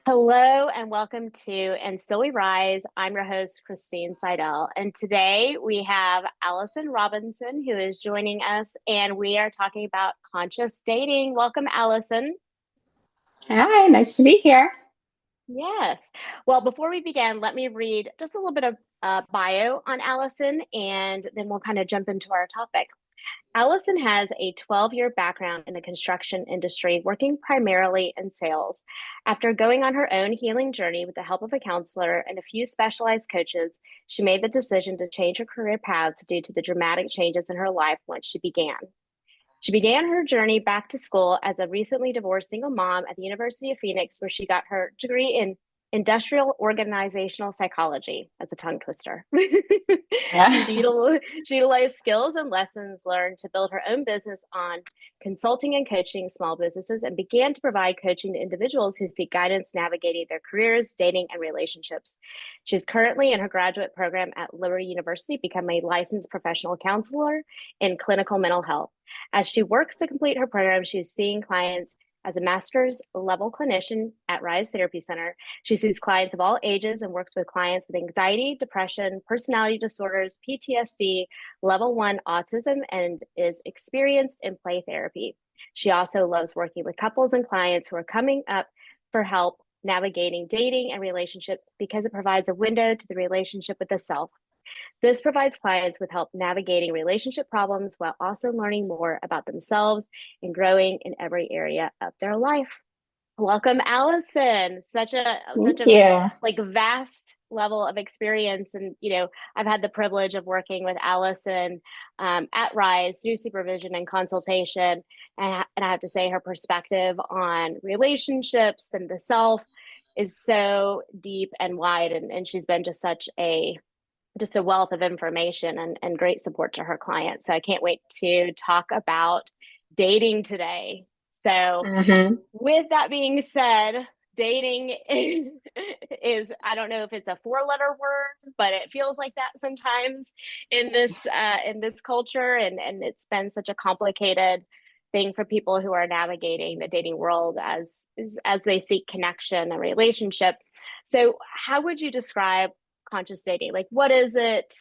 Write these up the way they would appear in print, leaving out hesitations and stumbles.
Hello and welcome to And Still We Rise. I'm your host, Christine Seidel. And today we have Allison Robinson who is joining us, and we are talking about conscious dating. Welcome, Allison. Hi, nice to be here. Yes. Well, before we begin, let me read just a little bit of bio on Allison, and then we'll kind of jump into our topic. Allison has a 12-year background in the construction industry, working primarily in sales. After going on her own healing journey with the help of a counselor and a few specialized coaches, she made the decision to change her career paths due to the dramatic changes in her life once she began. She began her journey back to school as a recently divorced single mom at the University of Phoenix, where she got her degree in industrial organizational psychology. That's a tongue twister. Yeah. She utilized skills and lessons learned to build her own business on consulting and coaching small businesses, and began to provide coaching to individuals who seek guidance navigating their careers, dating, and relationships. She's currently in her graduate program at Liberty University, becoming a licensed professional counselor in clinical mental health. As she works to complete her program, she is seeing clients as a master's level clinician at Rise Therapy Center. She sees clients of all ages and works with clients with anxiety, depression, personality disorders, PTSD, level 1 autism, and is experienced in play therapy. She also loves working with couples and clients who are coming up for help navigating dating and relationships because it provides a window to the relationship with the self. This provides clients with help navigating relationship problems while also learning more about themselves and growing in every area of their life. Welcome, Allison. Such Thank a you. like vast level of experience, and I've had the privilege of working with Allison at Rise through supervision and consultation, and I have to say her perspective on relationships and the self is so deep and wide, and she's been just a wealth of information and great support to her clients. So I can't wait to talk about dating today. So, hmm with that being said, dating is, I don't know if it's a four-letter word, but it feels like that sometimes in this culture, and it's been such a complicated thing for people who are navigating the dating world as they seek connection and relationship. So, how would you describe conscious dating? Like, what is it?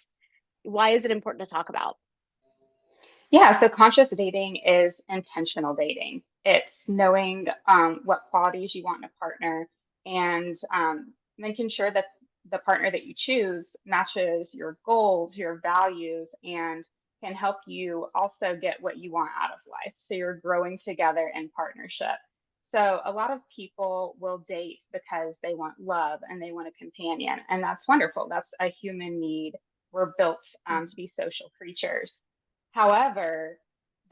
Why is it important to talk about? Yeah, so conscious dating is intentional dating. It's knowing what qualities you want in a partner and making sure that the partner that you choose matches your goals, your values, and can help you also get what you want out of life. So you're growing together in partnership. So a lot of people will date because they want love and they want a companion, and that's wonderful. That's a human need. We're built to be social creatures. However,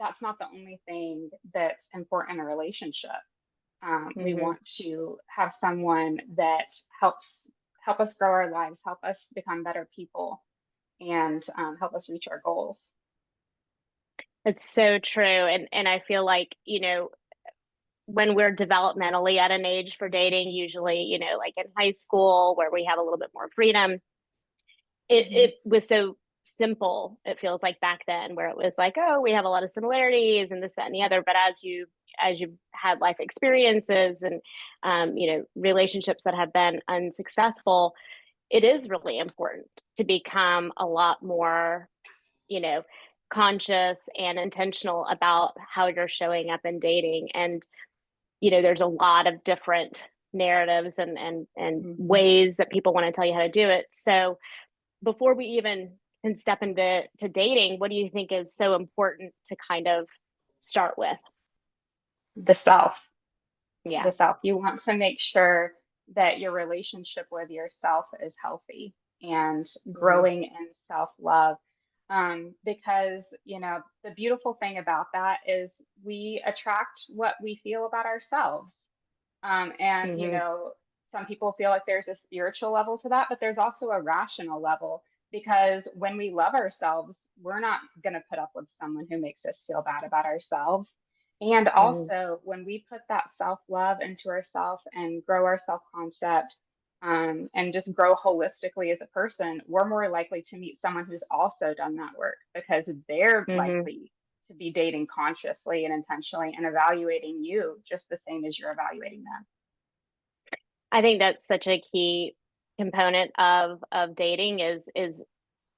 that's not the only thing that's important in a relationship. We Mm-hmm. want to have someone that help us grow our lives, help us become better people, and help us reach our goals. It's so true. And I feel like, when we're developmentally at an age for dating, usually, like in high school where we have a little bit more freedom, Mhm. it was so simple. It feels like back then where it was like, oh, we have a lot of similarities and this, that, and the other. But as you've had life experiences and relationships that have been unsuccessful, it is really important to become a lot more, you know, conscious and intentional about how you're showing up in dating. And, there's a lot of different narratives and Mhm. ways that people want to tell you how to do it. So before we even can step into dating, what do you think is so important to kind of start with? The self, Yeah. the self. You want to make sure that your relationship with yourself is healthy and Mm-hmm. growing in self-love. Because, the beautiful thing about that is we attract what we feel about ourselves. And, Mm-hmm. some people feel like there's a spiritual level to that, but there's also a rational level because when we love ourselves, we're not going to put up with someone who makes us feel bad about ourselves. And Mm-hmm. also, when we put that self love into ourselves and grow our self concept and just grow holistically as a person, we're more likely to meet someone who's also done that work because they're Mm-hmm. likely to be dating consciously and intentionally and evaluating you just the same as you're evaluating them. I think that's such a key component of dating is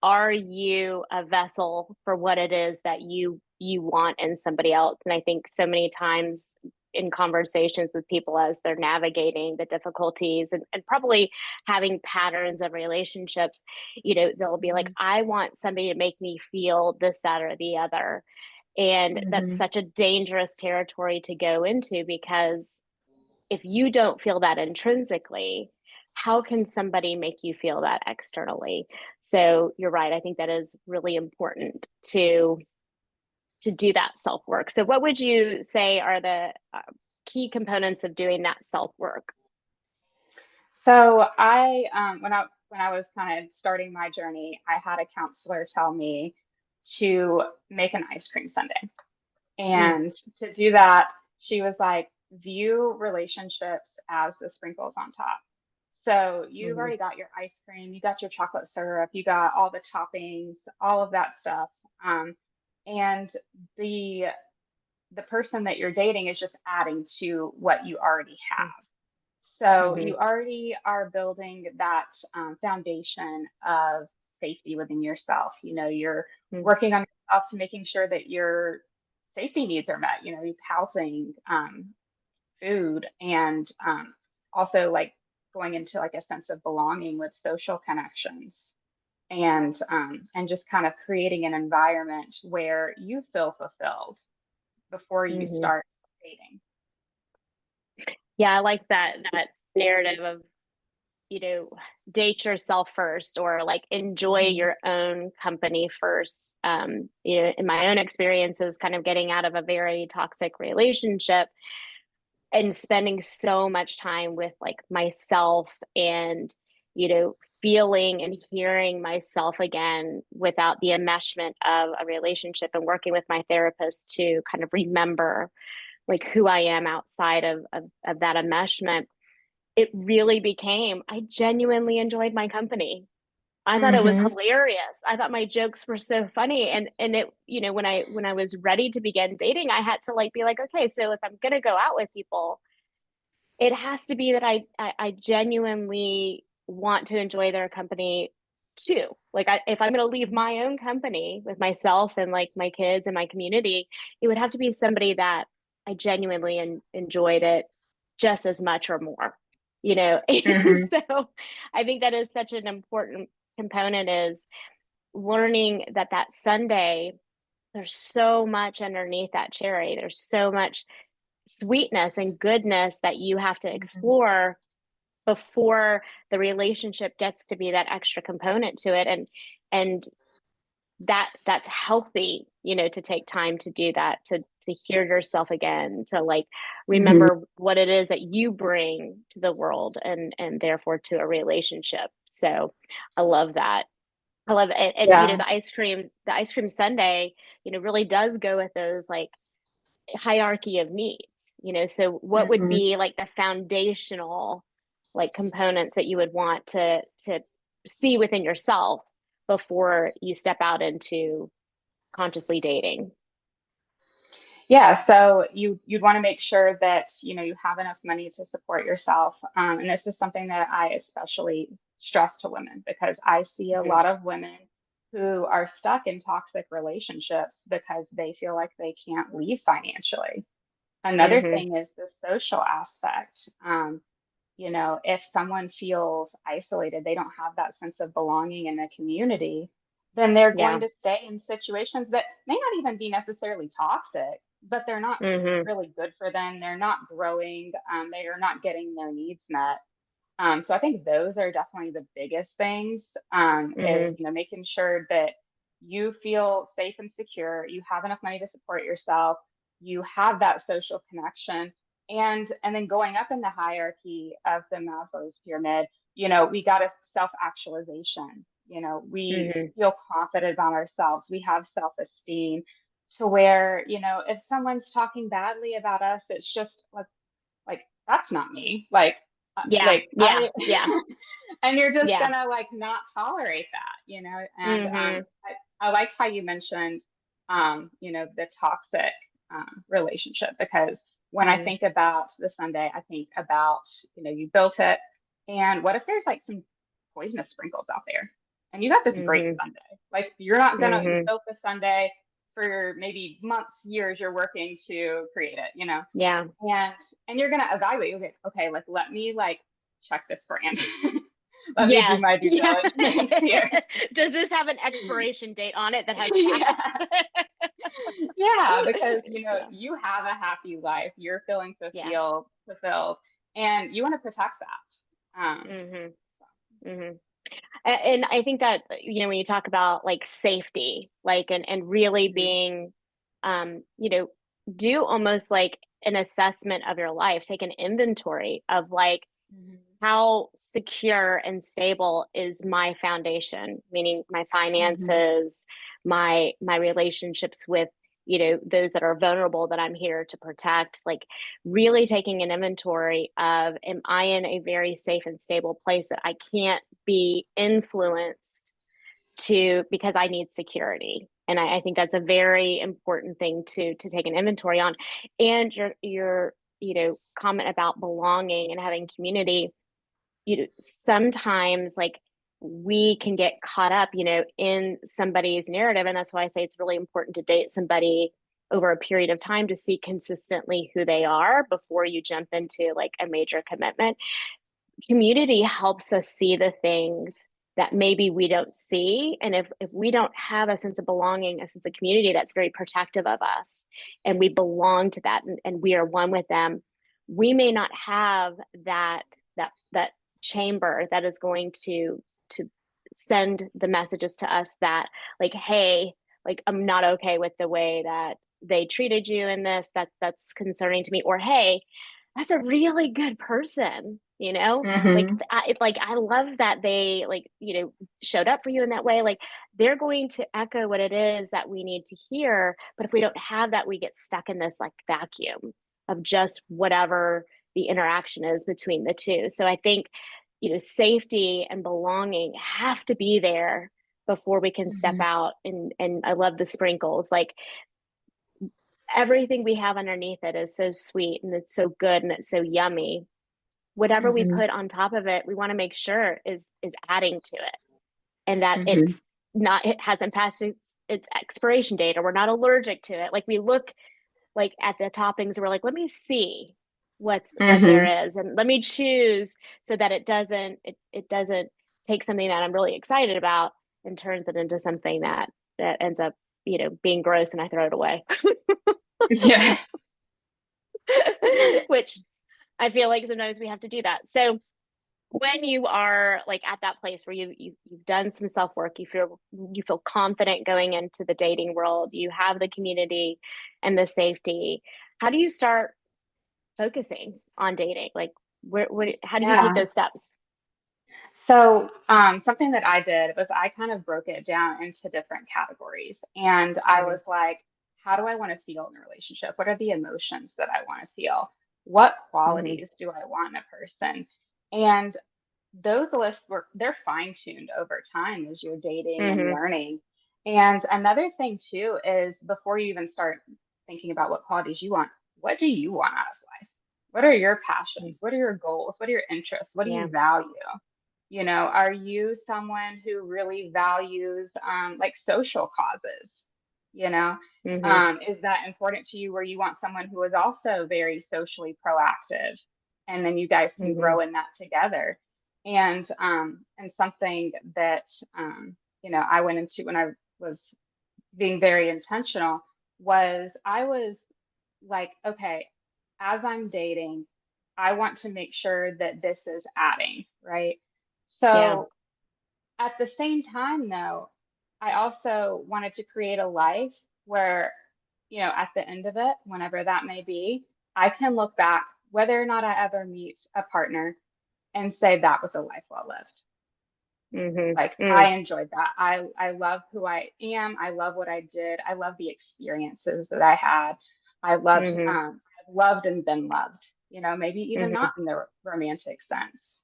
are you a vessel for what it is that you want in somebody else? And I think so many times in conversations with people as they're navigating the difficulties and probably having patterns of relationships, they'll be like, Mhm. I want somebody to make me feel this, that, or the other. And that's Mhm. such a dangerous territory to go into because if you don't feel that intrinsically, how can somebody make you feel that externally? So you're right. I think that is really important to do that self work. So what would you say are the key components of doing that self work? So when I was kind of starting my journey, I had a counselor tell me to make an ice cream sundae. Mm, And to do that, she was like, view relationships as the sprinkles on top. So you've mm, already got your ice cream, you got your chocolate syrup, you got all the toppings, all of that stuff. And the the person that you're dating is just adding to what you already mm, have. So mm, you already are building that foundation of safety within yourself. You're mm, working on yourself to making sure that your safety needs are met. Housing, food, and also like going into like a sense of belonging with social connections, and just kind of creating an environment where you feel fulfilled before you mm. start dating. Yeah, I like that narrative of, you know, date yourself first or like enjoy Hmm. your own company first. In my own experiences, kind of getting out of a very toxic relationship and spending so much time with like myself and, feeling and hearing myself again without the enmeshment of a relationship and working with my therapist to kind of remember like who I am outside of that enmeshment. It really became, I genuinely enjoyed my company. I thought it was Hmm. hilarious. I thought my jokes were so funny. And it, when I was ready to begin dating, I had to like be like, okay, so if I'm gonna go out with people, it has to be that I genuinely want to enjoy their company too. Like if I'm gonna leave my own company with myself and like my kids and my community, it would have to be somebody that I genuinely enjoyed it just as much or more. Hmm. So I think that is such an important component is learning that sundae, there's so much underneath that cherry. There's so much sweetness and goodness that you have to Hmm. explore before the relationship gets to be that extra component to it. And that's healthy, to take time to do that, to hear yourself again, to like Hmm. remember what it is that you bring to the world and therefore to a relationship. So I love that. I love it. And Yeah. the ice cream sundae, really does go with those like hierarchy of needs. So what would Hmm. be like the foundational like components that you would want to see within yourself before you step out into consciously dating? Yeah, so you'd want to make sure that you have enough money to support yourself. And this is something that I especially stress to women because I see a Mm-hmm. lot of women who are stuck in toxic relationships because they feel like they can't leave financially. Another Mm-hmm. thing is the social aspect. If someone feels isolated, they don't have that sense of belonging in the community, then they're going Yeah. to stay in situations that may not even be necessarily toxic, but they're not Mm-hmm. really good for them. They're not growing. They are not getting their needs met. So I think those are definitely the biggest things, is, Mm-hmm. making sure that you feel safe and secure, you have enough money to support yourself, you have that social connection, and then going up in the hierarchy of the Maslow's pyramid, we got a self-actualization. We Mm-hmm. feel confident about ourselves. We have self-esteem to where, if someone's talking badly about us, it's just like that's not me. Yeah. Like Yeah. I Yeah. and you're just Yeah. gonna like not tolerate that. And Mm-hmm. I liked how you mentioned the toxic relationship because when I think about the sundae, I think about, you built it. And what if there's like some poisonous sprinkles out there? And you got this great Mm-hmm. sundae. Like you Mm-hmm. built the sundae for maybe months, years, you're working to create it, Yeah. and you're gonna evaluate, okay, like let me like check this brand. Let me do Yes. my due Yeah. diligence here. Does this have an expiration date on it that has Yeah. passed? Yeah, because Yeah. you have a happy life. You're feeling Yeah. fulfilled, and you want to protect that. Mm-hmm. Mm-hmm. And I think that, when you talk about like safety, like, and really Mhm, being, you know, do almost like an assessment of your life, take an inventory of like, mhm, how secure and stable is my foundation, meaning my mhm, finances, my relationships with, those that are vulnerable that I'm here to protect. Like really taking an inventory of, am I in a very safe and stable place that I can't be influenced to, because I need security. And I think that's a very important thing to take an inventory on. And your comment about belonging and having community, sometimes like we can get caught up, in somebody's narrative. And that's why I say it's really important to date somebody over a period of time to see consistently who they are before you jump into like a major commitment. Community helps us see the things that maybe we don't see. And if we don't have a sense of belonging, a sense of community that's very protective of us, and we belong to that, and we are one with them, we may not have that chamber that is going to send the messages to us that like, hey, like I'm not okay with the way that they treated you in this, that's concerning to me, or hey, that's a really good person, like mhm, I love that they like, showed up for you in that way. Like they're going to echo what it is that we need to hear. But if we don't have that, we get stuck in this like vacuum of just whatever the interaction is between the two. So I think, safety and belonging have to be there before we can step mhm, out. And I love the sprinkles. Like everything we have underneath it is so sweet and it's so good and it's so yummy. Whatever we mhm, put on top of it, we want to make sure is adding to it, and that mhm, it's not, it hasn't passed its expiration date, or we're not allergic to it. Like we look like at the toppings, we're like, let me see what mhm. there is, and let me choose, so that it doesn't take something that I'm really excited about and turns it into something that ends up, being gross and I throw it away. Yeah. Which I feel like sometimes we have to do that. So when you are like at that place where you've done some self work, you feel confident going into the dating world, you have the community and the safety. How do you start focusing on dating? Like, how do you take Yeah. those steps? So, something that I did was I kind of broke it down into different categories. And I Mm-hmm. was like, how do I want to feel in a relationship? What are the emotions that I want to feel? What Mm-hmm. qualities do I want in a person? And those lists they're fine-tuned over time as you're dating and Mm-hmm. learning. And another thing too is before you even start thinking about what qualities you want, what do you want out of life? What are your passions? What are your goals? What are your interests? What do Yeah. you value? Are you someone who really values like social causes? You know, Mm-hmm. is that important to you where you want someone who is also very socially proactive and then you guys can Mm-hmm. grow in that together? And something that I went into when I was being very intentional was I was like, okay, as I'm dating, I want to make sure that this is adding, right? Yeah. So at the same time, though, I also wanted to create a life where, at the end of it, whenever that may be, I can look back, whether or not I ever meet a partner, and say that was a life well lived. Mm-hmm. Like Mm. I enjoyed that. I love who I am. I love what I did. I love the experiences that I had. Mm-hmm. I've loved and been loved, maybe even Mm-hmm. not in the romantic sense.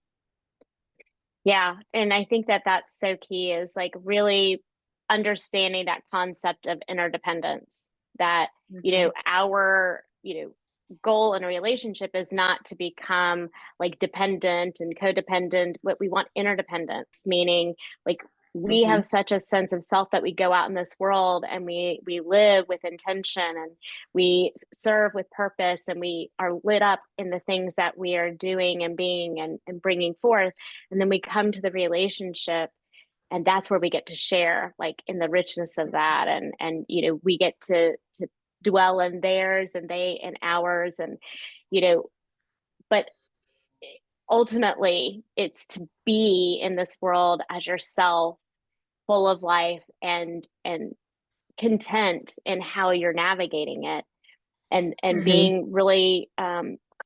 Yeah. And I think that that's so key, is like really understanding that concept of interdependence, that, Hmm. our, goal in a relationship is not to become like dependent and codependent. What we want interdependence, meaning like we Hmm. have such a sense of self that we go out in this world and we live with intention and we serve with purpose and we are lit up in the things that we are doing and being and bringing forth. And then we come to the relationship and that's where we get to share like in the richness of that and we get to dwell in theirs and they in ours and you know but ultimately it's to be in this world as yourself, full of life and content in how you're navigating it and Hmm. being really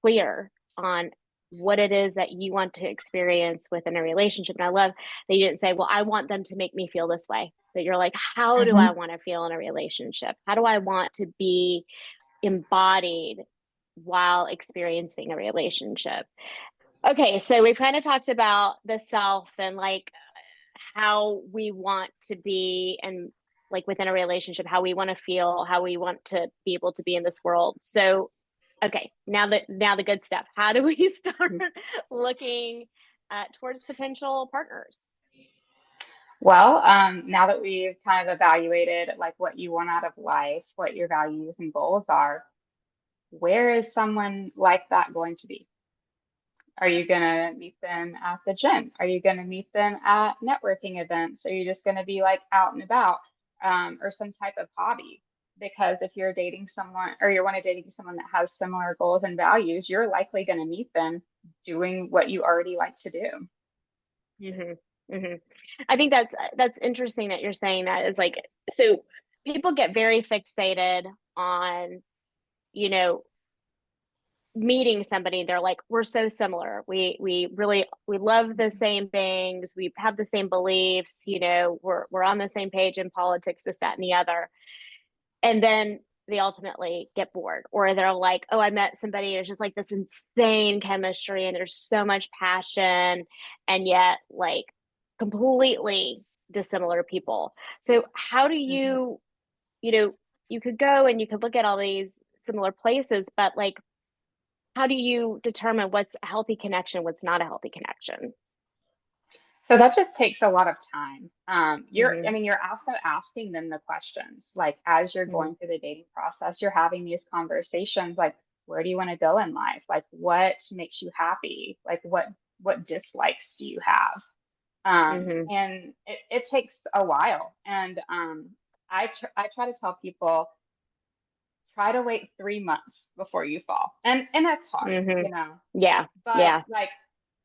clear on what it is that you want to experience within a relationship. And I love that you didn't say, well, I want them to make me feel this way. That you're like, how do I Hmm. want to feel in a relationship? How do I want to be embodied while experiencing a relationship? Okay, so we've kind of talked about the self and like how we want to be and like within a relationship, how we want to feel, how we want to be able to be in this world. So, okay, now the good stuff. How do we start looking towards potential partners? Well, now that we've kind of evaluated like what you want out of life, what your values and goals are, where is someone like that going to be? Are you going to meet them at the gym? Are you going to meet them at networking events? Are you just going to be like out and about, or some type of hobby? Because if you're dating someone or you're want to dating someone that has similar goals and values, you're likely going to meet them doing what you already like to do. Mm-hmm. Mm-hmm. I think that's interesting that you're saying that is like so people get very fixated on you know meeting somebody. They're like, we're so similar, we really we love the same things, we have the same beliefs, we're on the same page in politics, this that and the other, and then they ultimately get bored or they're like, oh, I met somebody and it's just like this insane chemistry and there's so much passion and yet like completely dissimilar people. So how do Mhm. you know you could go and you could look at all these similar places, but like how do you determine what's a healthy connection, what's not a healthy connection? So that just takes a lot of time. I Mm-hmm. mean, you're also asking them the questions. Like as you're Mm-hmm. going through the dating process, you're having these conversations like, where do you want to go in life? Like what makes you happy? Like what dislikes do you have? Mm-hmm. And it takes a while. And I try to tell people, try to wait 3 months before you fall. And that's hard, Mm-hmm. you know. Yeah. But Yeah. like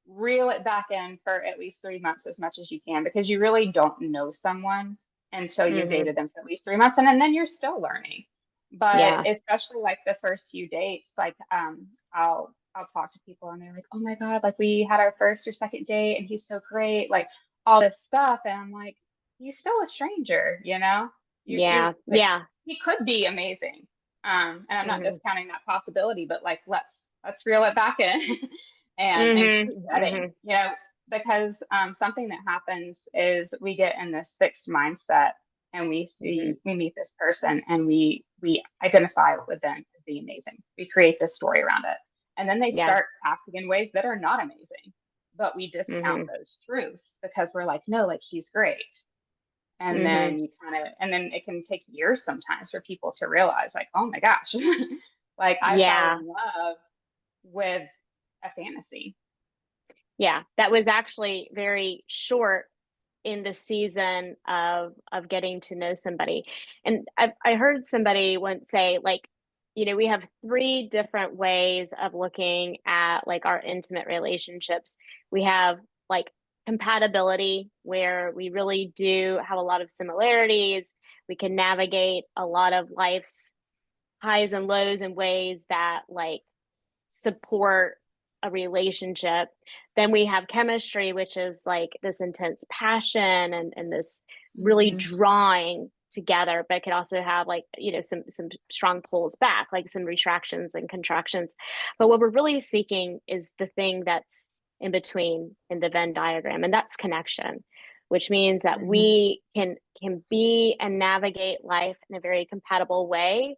reel it back in for at least 3 months as much as you can because you really don't know someone until you've Mm-hmm. dated them for at least 3 months and then you're still learning. But Yeah. especially like the first few dates, like I'll talk to people and they're like, oh my God, like we had our first or second date and he's so great, like all this stuff. And I'm like, he's still a stranger, you know? You Yeah. like Yeah. he could be amazing. And I'm not Mm-hmm. discounting that possibility, but like let's reel it back in and Mm-hmm. keep vetting, Mm-hmm. you know, because something that happens is we get in this fixed mindset and Mm-hmm. we meet this person and we identify with them as being amazing. We create this story around it. And then they Yeah. start acting in ways that are not amazing. But we discount Mm-hmm. those truths because we're like, no, like he's great. And Mm-hmm. then and then it can take years sometimes for people to realize, like, oh my gosh, like I fell Yeah. in love with a fantasy. Yeah. That was actually very short in the season of getting to know somebody. And I heard somebody once say, like, we have three different ways of looking at like our intimate relationships. We have like compatibility, where we really do have a lot of similarities. We can navigate a lot of life's highs and lows in ways that like support a relationship. Then we have chemistry, which is like this intense passion and this really Hmm. drawing together, but it could also have like, some strong pulls back, like some retractions and contractions. But what we're really seeking is the thing that's in between in the Venn diagram, and that's connection, which means that Hmm. we can be and navigate life in a very compatible way,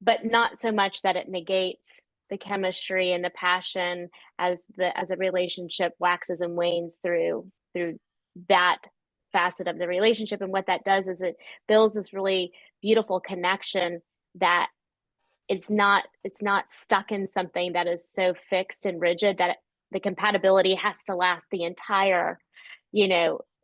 but not so much that it negates the chemistry and the passion as a relationship waxes and wanes through that facet of the relationship. And what that does is it builds this really beautiful connection that it's not stuck in something that is so fixed and rigid that the compatibility has to last the entire,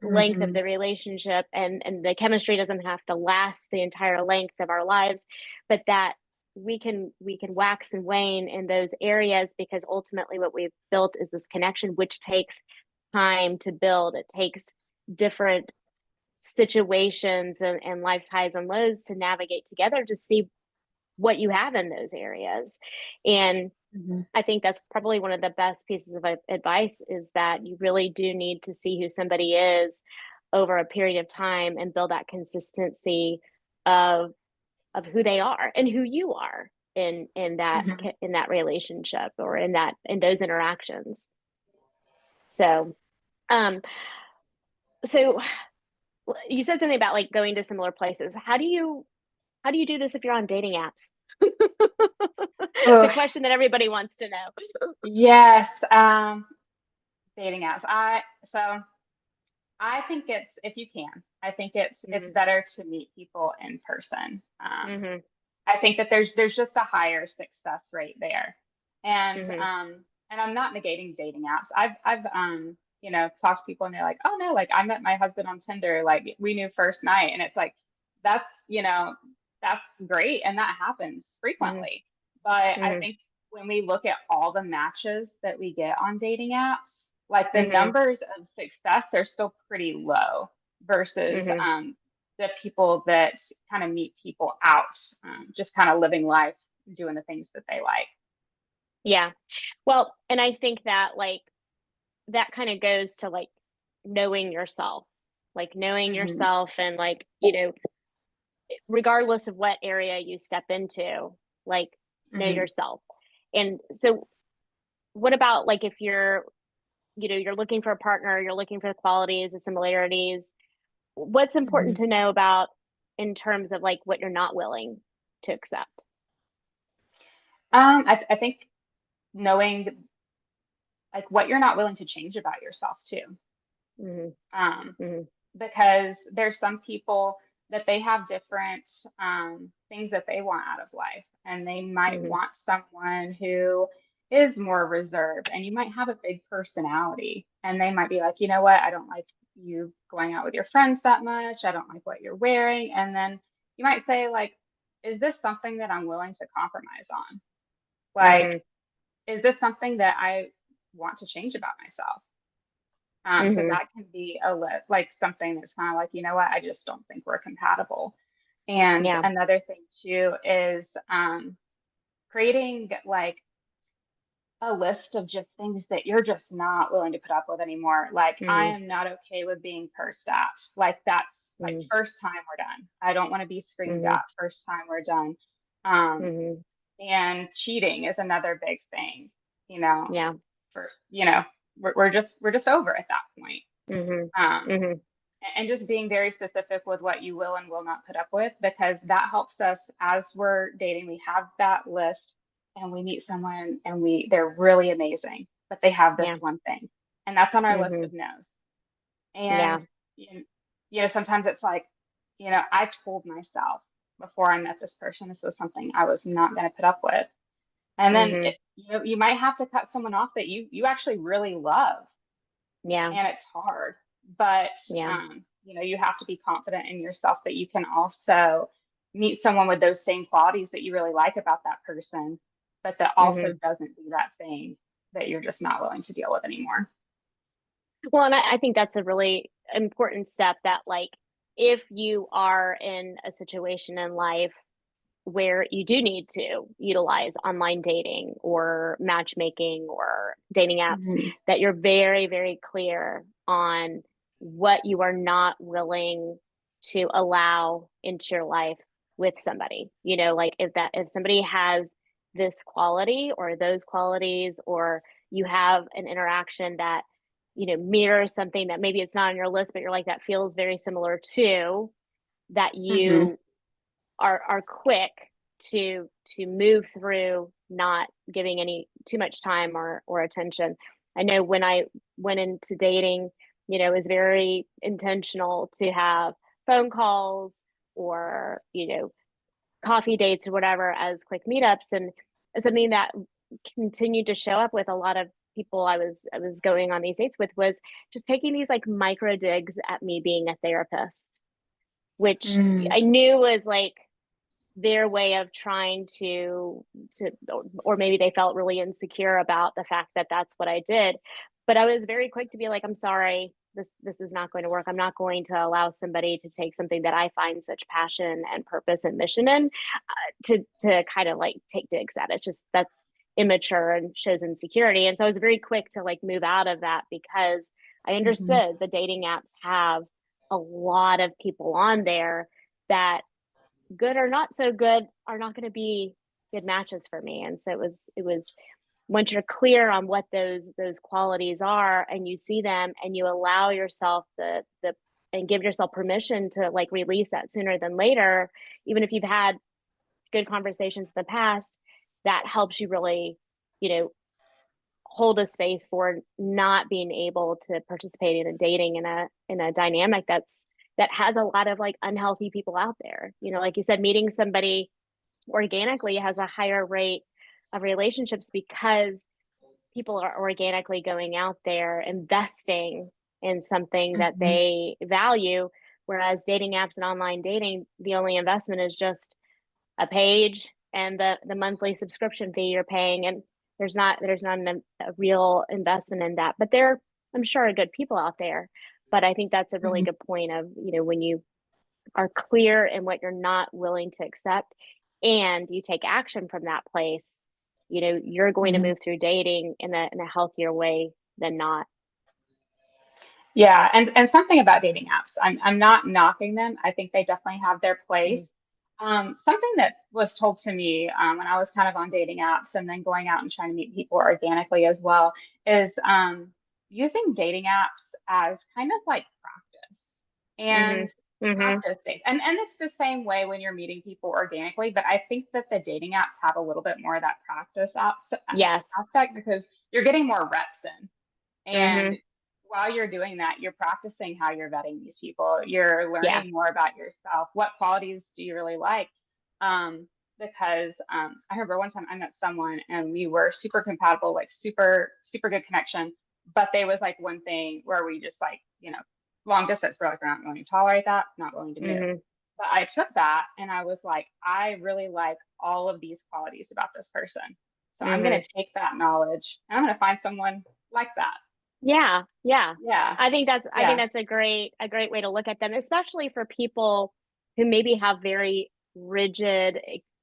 length of Hmm. the relationship, and the chemistry doesn't have to last the entire length of our lives, but that we can wax and wane in those areas, because ultimately what we've built is this connection, which takes time to build. It takes different situations and life's highs and lows to navigate together to see what you have in those areas. And Hmm. I think that's probably one of the best pieces of advice, is that you really do need to see who somebody is over a period of time and build that consistency of of who they are and who you are in that Hmm. in that relationship, or in those interactions. So um so you said something about like going to similar places. How do you do this if you're on dating apps? The Oh, question that everybody wants to know. yes. Dating apps. I think it's, if you can, I think it's Hmm. better to meet people in person. Hmm. I think that there's just a higher success rate there. Hmm. And I'm not negating dating apps. I've talked to people and they're like, "Oh no, like I met my husband on Tinder, like we knew first night." And it's like that's, that's great and that happens Hmm. frequently. But I Hmm. think when we look at all the matches that we get on dating apps, like the Hmm. numbers of success are still pretty low versus Hmm. the people that kind of meet people out, just kind of living life, doing the things that they like. Yeah. Well, and I think that like that kind of goes to like knowing yourself, like knowing Hmm. yourself, and like, regardless of what area you step into, like know Hmm. yourself. And so what about like if you're looking for a partner, you're looking for the qualities, the similarities, what's Hmm. important to know about in terms of like what you're not willing to accept? I think knowing like what you're not willing to change about yourself too. Hmm. Um, Hmm. because there's some people that they have different things that they want out of life, and they might Hmm. want someone who is more reserved, and you might have a big personality, and they might be like, you know what, I don't like you going out with your friends that much. I don't like what you're wearing. And then you might say, like, is this something that I'm willing to compromise on? Like, Hmm. is this something that I want to change about myself? So Hmm. that can be like something that's kind of like, you know what, I just don't think we're compatible. And Yeah. another thing too is creating like a list of just things that you're just not willing to put up with anymore. Like, I Hmm. am not okay with being cursed at. Like, that's like Hmm. first time we're done. I don't want to be screamed Hmm. at first time we're done. Um, Hmm. and cheating is another big thing, you know, Yeah. first, we're just over at that point. Hmm. Um, Hmm. and just being very specific with what you will and will not put up with, because that helps us as we're dating. We have that list and we meet someone and they're really amazing, but they have this Yeah. one thing, and that's on our list Hmm. of no's. Yeah. And sometimes it's like, I told myself before I met this person this was something I was not going to put up with. And then Hmm. you might have to cut someone off that you actually really love, Yeah. and it's hard. But Yeah. you have to be confident in yourself that you can also meet someone with those same qualities that you really like about that person, but that also Hmm. doesn't do that thing that you're just not willing to deal with anymore. Well, and I think that's a really important step, that like if you are in a situation in life where you do need to utilize online dating or matchmaking or dating apps, Hmm. that you're very, very clear on what you are not willing to allow into your life with somebody. Like if somebody has this quality or those qualities, or you have an interaction that, mirrors something that maybe it's not on your list, but you're like, that feels very similar to, that Hmm. you are quick to move through not giving any too much time or attention. I know when I went into dating, it was very intentional to have phone calls or, coffee dates or whatever as quick meetups. And something that continued to show up with a lot of people I was going on these dates with was just taking these like micro digs at me being a therapist, which Mm, I knew was like their way of trying to or maybe they felt really insecure about the fact that that's what I did. But I was very quick to be like, I'm sorry, this is not going to work. I'm not going to allow somebody to take something that I find such passion and purpose and mission in, to kind of like take digs at it. Just that's immature and shows insecurity. And so I was very quick to like move out of that because I mhm, understood the dating apps have a lot of people on there that, good or not so good, are not going to be good matches for me. And so it was once you're clear on what those qualities are and you see them and you allow yourself the and give yourself permission to like release that sooner than later, even if you've had good conversations in the past, that helps you really, you know hold a space for not being able to participate in a dating in a dynamic that has a lot of like unhealthy people out there. Like you said, meeting somebody organically has a higher rate of relationships because people are organically going out there investing in something that mhm, they value. Whereas dating apps and online dating, the only investment is just a page and the monthly subscription fee you're paying, and there's not a real investment in that. But there, I'm sure, are good people out there. But I think that's a really mhm. good point of, when you are clear in what you're not willing to accept and you take action from that place, you're going to Mhm. move through dating in a healthier way than not. Yeah, and something about dating apps. I'm not knocking them. I think they definitely have their Mm-hmm. place. Something that was told to me when I was kind of on dating apps and then going out and trying to meet people organically as well is using dating apps as kind of like practice Mm-hmm. and Mm-hmm. practice dates. And it's the same way when you're meeting people organically, but I think that the dating apps have a little bit more of that practice apps Yes. aspect because you're getting more reps in. Mm-hmm. And while you're doing that, you're practicing how you're vetting these people. You're Yeah. learning more about yourself. What qualities do you really like? Because I remember one time I met someone and we were super compatible, like super, super good connection. But there was like one thing where we just like, long distance, we're like, we're not willing to tolerate that, not willing to move. Mm-hmm. But I took that and I was like, I really like all of these qualities about this person. So I'm going Mm-hmm. to take that knowledge and I'm going to find someone like that. Yeah, yeah. Yeah. I think Yeah. that's a great way to look at them, especially for people who maybe have very rigid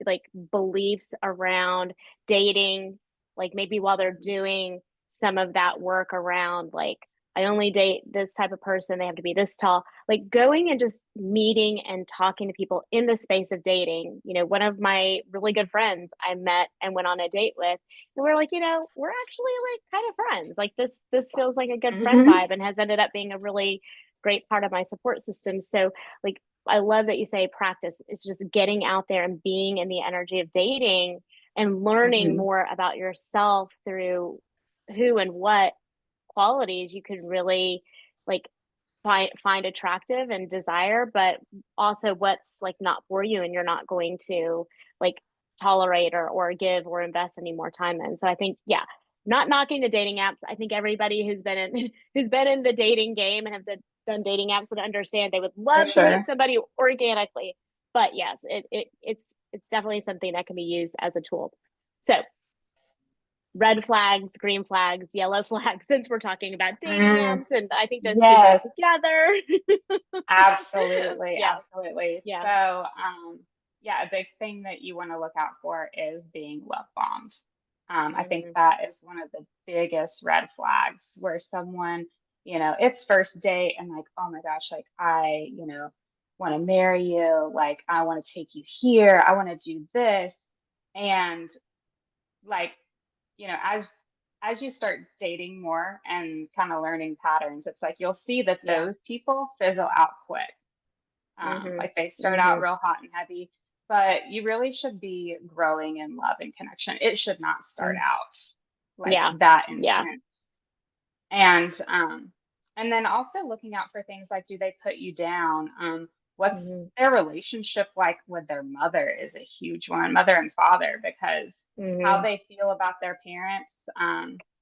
like beliefs around dating, like maybe while they're doing some of that work around like, I only date this type of person, they have to be this tall. Like going and just meeting and talking to people in the space of dating. One of my really good friends I met and went on a date with, and we're like, we're actually like kind of friends. Like this feels like a good friend Hmm. vibe and has ended up being a really great part of my support system. So like I love that you say practice. It's just getting out there and being in the energy of dating and learning Hmm. more about yourself through who and what qualities you could really like find attractive and desire, but also what's like not for you and you're not going to like tolerate or give or invest any more time in. So I think, yeah, not knocking the dating apps. I think everybody who's been in who's been in the dating game and have done dating apps would understand they would For love to meet sure. somebody organically. But yes, it's definitely something that can be used as a tool. So red flags, green flags, yellow flags, since we're talking about dating Mm, apps. And I think those two go yes, together. absolutely. Yeah. Absolutely. Yeah. So, yeah, a big thing that you want to look out for is being love bombed. I think Mm-hmm. that is one of the biggest red flags where someone, it's first date and like, oh my gosh, like want to marry you. Like, I want to take you here. I want to do this. And like as you start dating more and kind of learning patterns, it's like you'll see that Yeah. those people fizzle out quick. Mm-hmm. Like they start out Mm-hmm. real hot and heavy, but you really should be growing in love and connection. It should not start Mm. out like Yeah. that Yeah. intense. And and then also looking out for things like, do they put you down? What's Hmm. their relationship like with their mother is a huge one, mother and father, because how Hmm. they feel about their parents,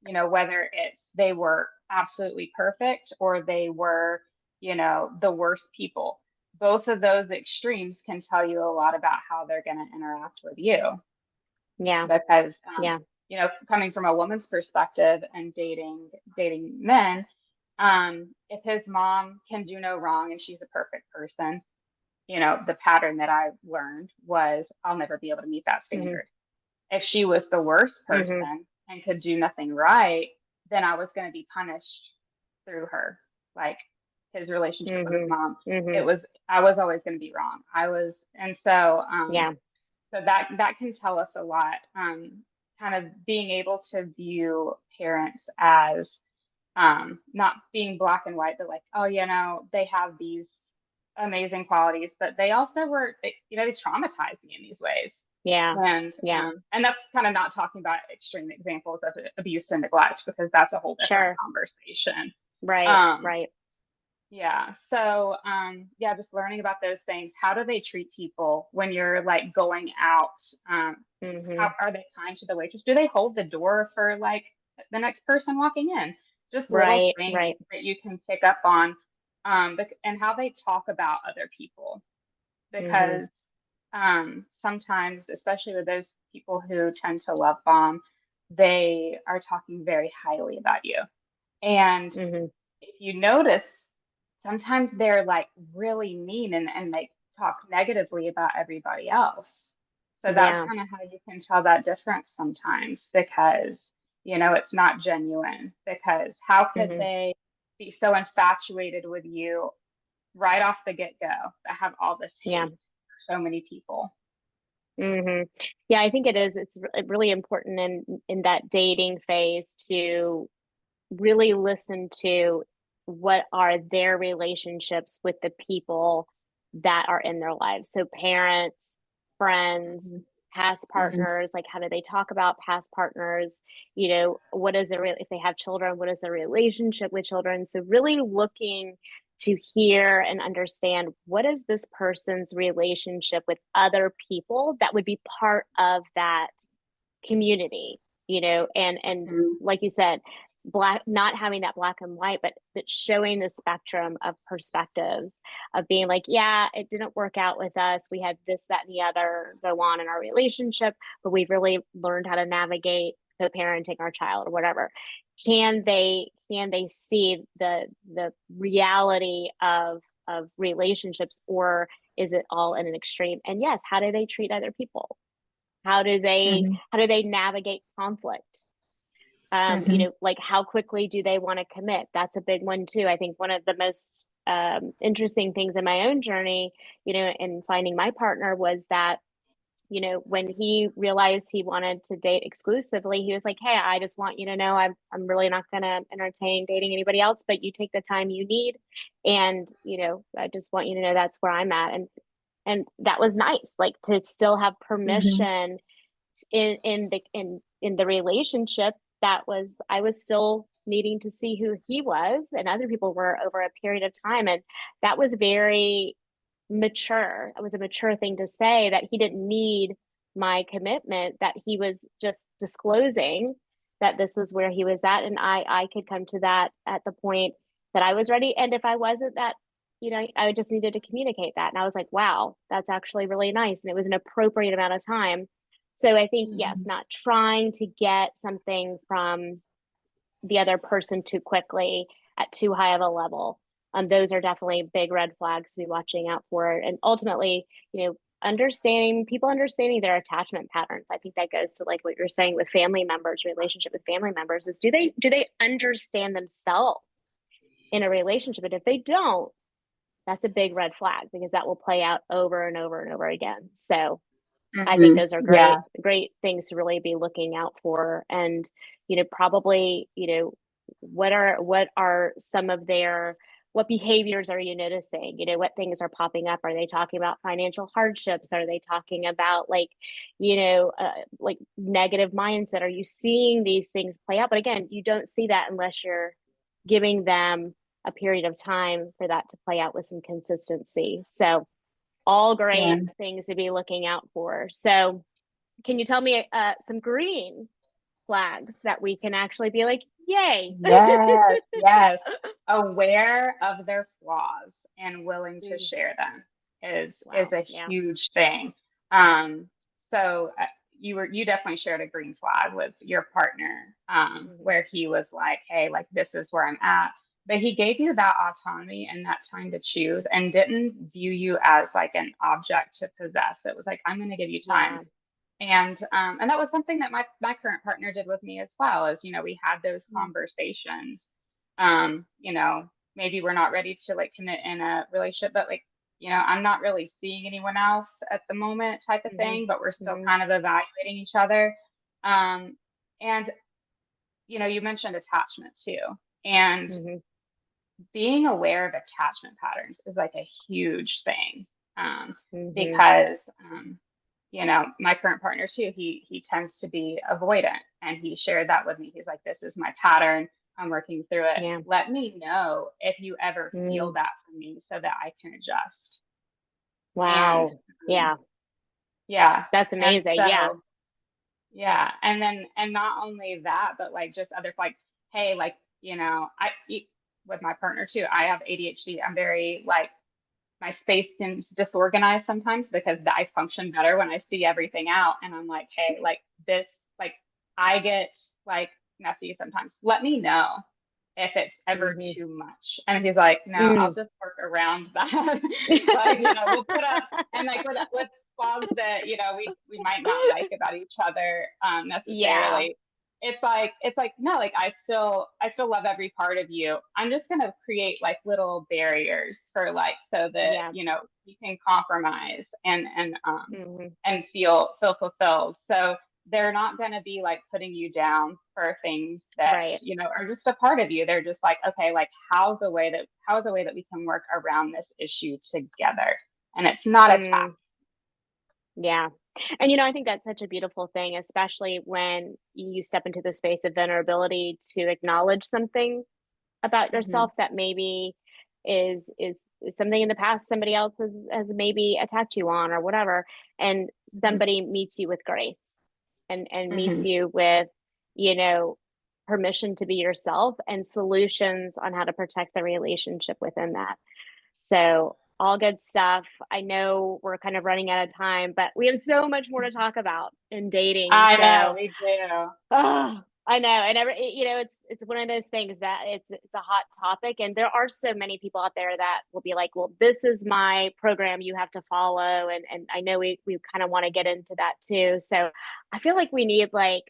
whether it's they were absolutely perfect or they were, the worst people. Both of those extremes can tell you a lot about how they're going to interact with you Yeah. because Yeah. coming from a woman's perspective and dating men, if his mom can do no wrong and she's the perfect person, the pattern that I learned was I'll never be able to meet that Hmm. standard. If she was the worst Hmm. person and could do nothing right, then I was going to be punished through her. Like his relationship with his Hmm. mom, Hmm. I was always going to be wrong. And so Yeah. that can tell us a lot. Kind of being able to view parents as not being black and white, but like, oh, they have these amazing qualities, but they also they traumatized me in these ways. Yeah. Yeah. And that's kind of not talking about extreme examples of abuse and neglect because that's a whole different Sure. conversation. Right. Um, Right. yeah. So, yeah, just learning about those things. How do they treat people when you're like going out? Um, how Hmm. are they kind to the waitress? Do they hold the door for like the next person walking in? Just little Right. things Right. that you can pick up on, and how they talk about other people. Hmm. Because sometimes, especially with those people who tend to love bomb, they are talking very highly about you. And Hmm. if you notice, sometimes they're like really mean and they talk negatively about everybody else. So that's Yeah. kind of how you can tell that difference sometimes because, it's not genuine. Because how could Hmm. they be so infatuated with you right off the get-go that have all this Yeah. hate for so many people? Hmm. Yeah, I think it is. It's really important in that dating phase to really listen to what are their relationships with the people that are in their lives. So parents, friends, past Mm-hmm. partners, like how do they talk about past partners? What is their if they have children, what is their relationship with children? So really looking to hear and understand what is this person's relationship with other people that would be part of that community, and like you said, black, not having that black and white, but showing the spectrum of perspectives of being like, yeah, it didn't work out with us, we had this, that, and the other go on in our relationship, but we've really learned how to navigate co-parenting our child or whatever. Can they see the reality of relationships, or is it all in an extreme? And yes, how do they treat other people? Mm-hmm. How do they navigate conflict? Mm-hmm. Like how quickly do they want to commit? That's a big one too. I think one of the most interesting things in my own journey, in finding my partner was that, when he realized he wanted to date exclusively, he was like, "Hey, I just want you to know I'm really not going to entertain dating anybody else, but you take the time you need, and I just want you to know that's where I'm at." And that was nice, like to still have Mm-hmm. permission in the relationship. That was, I was still needing to see who he was and other people were over a period of time, and that was very mature. It was a mature thing to say, that he didn't need my commitment, that he was just disclosing that this was where he was at, and I could come to that at the point that I was ready. And if I wasn't, that I just needed to communicate that. And I was like, wow, that's actually really nice, and it was an appropriate amount of time. So I think, yes, Mm-hmm. not trying to get something from the other person too quickly at too high of a level. Those are definitely big red flags to be watching out for. And ultimately, understanding their attachment patterns. I think that goes to like what you're saying with family members, relationship with family members, is do they understand themselves in a relationship? And if they don't, that's a big red flag, because that will play out over and over and over again. So I think Mm-hmm. those are Yeah. great things to really be looking out for. And, probably, what are some of their what behaviors are you noticing? What things are popping up? Are they talking about financial hardships? Are they talking about like negative mindset? Are you seeing these things play out? But again, you don't see that unless you're giving them a period of time for that to play out with some consistency. So all Yeah. great things to be looking out for. So can you tell me some green flags that we can actually be like, yay? Yes, yes. Aware of their flaws and willing to Mm, share them is wow. a Yeah. huge thing. Um, so you definitely shared a green flag with your partner, Mm-hmm. where he was like, hey, like this is where I'm at. But he gave you that autonomy and that time to choose and didn't view you as like an object to possess. It was like, I'm going to give you time. Yeah. And that was something that my current partner did with me as well. As we had those Mm-hmm. conversations. Maybe we're not ready to like commit in a relationship, but like I'm not really seeing anyone else at the moment, type of thing. But we're still Mm-hmm. kind of evaluating each other. And you mentioned attachment too, and Mm-hmm. being aware of attachment patterns is like a huge thing, Mm-hmm. because my current partner too, he tends to be avoidant, and he shared that with me. He's like, this is my pattern. I'm working through it. Yeah. Let me know if you ever feel Mm. that from me so that I can adjust. And Wow. um, Yeah. yeah, That's and amazing. Yeah. so yeah, and not only that, but like just other like, hey, like with my partner too, I have ADHD. I'm very like my space seems disorganized sometimes because I function better when I see everything out and I'm like, hey, like this, like I get like messy sometimes. Let me know if it's ever Mm-hmm. too much. And he's like, no, I'll Mm. just work around that. Like, we'll put up and like with flaws that, we might not like about each other Yeah. necessarily. It's like no, like I still love every part of you. I'm just gonna create like little barriers for like so that Yeah. we can compromise Mm-hmm. and feel fulfilled. So they're not going to be like putting you down for things that Right. are just a part of you. They're just like, okay, like how's a way that we can work around this issue together, and it's not attack. Mm. Yeah. And I think that's such a beautiful thing, especially when you step into the space of vulnerability to acknowledge something about Hmm. yourself that maybe is something in the past somebody else has maybe attacked you on or whatever, and Hmm. somebody meets you with grace and meets Hmm. you with you know permission to be yourself and solutions on how to protect the relationship within that. So all good stuff. I know we're kind of running out of time, but we have so much more to talk about in dating. I know So we do. oh, I know, and it's one of those things that it's a hot topic, and there are so many people out there that will be like, "Well, this is my program you have to follow," and I know we kind of want to get into that too. So I feel like we need like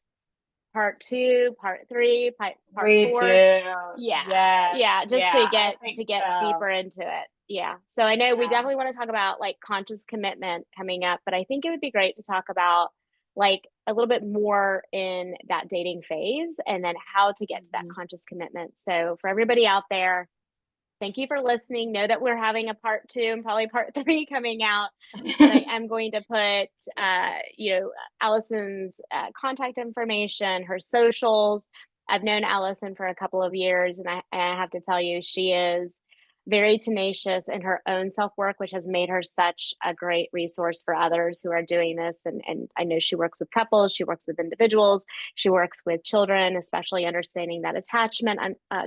part two, part three, part We four. do. Yeah, Yes. yeah, just Yeah, to I get think so. deeper into it. Yeah. So I know we Yeah. definitely want to talk about like conscious commitment coming up, but I think it would be great to talk about like a little bit more in that dating phase and then how to get to that Mhm. conscious commitment. So for everybody out there, thank you for listening. Know that we're having a part two and probably part three coming out, but I am going to put, Allison's contact information, her socials. I've known Allison for a couple of years, and I have to tell you, she is very tenacious in her own self work, which has made her such a great resource for others who are doing this. And I know she works with couples, she works with individuals, she works with children, especially understanding that attachment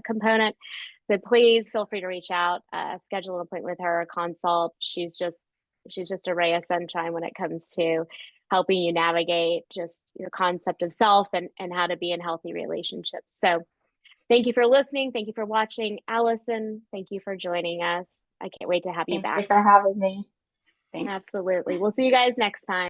component. So please feel free to reach out, schedule an appointment with her, a consult. She's just a ray of sunshine when it comes to helping you navigate just your concept of self and how to be in healthy relationships. So thank you for listening. Thank you for watching. Allison, thank you for joining us. I can't wait to have you Thank you back. for having me. Thanks. Absolutely. We'll see you guys next time.